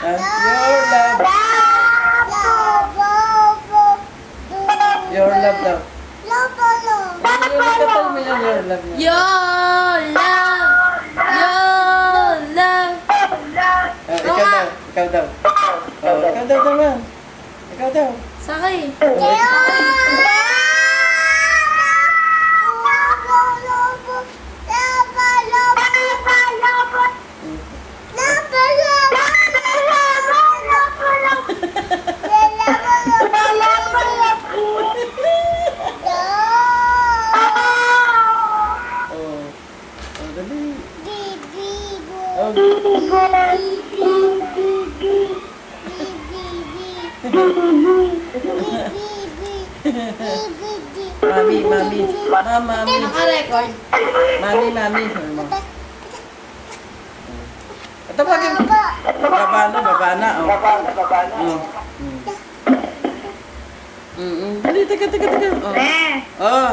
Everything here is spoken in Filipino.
Your love daw. Katal mo yung your love niya. Your love. Your love. Ikaw daw. Ikaw daw. Ikaw daw naman. Ikaw daw. Sakay. Mami. Naka-record. Mami. Ito pagin. Baba na. Dali, teka. Oh.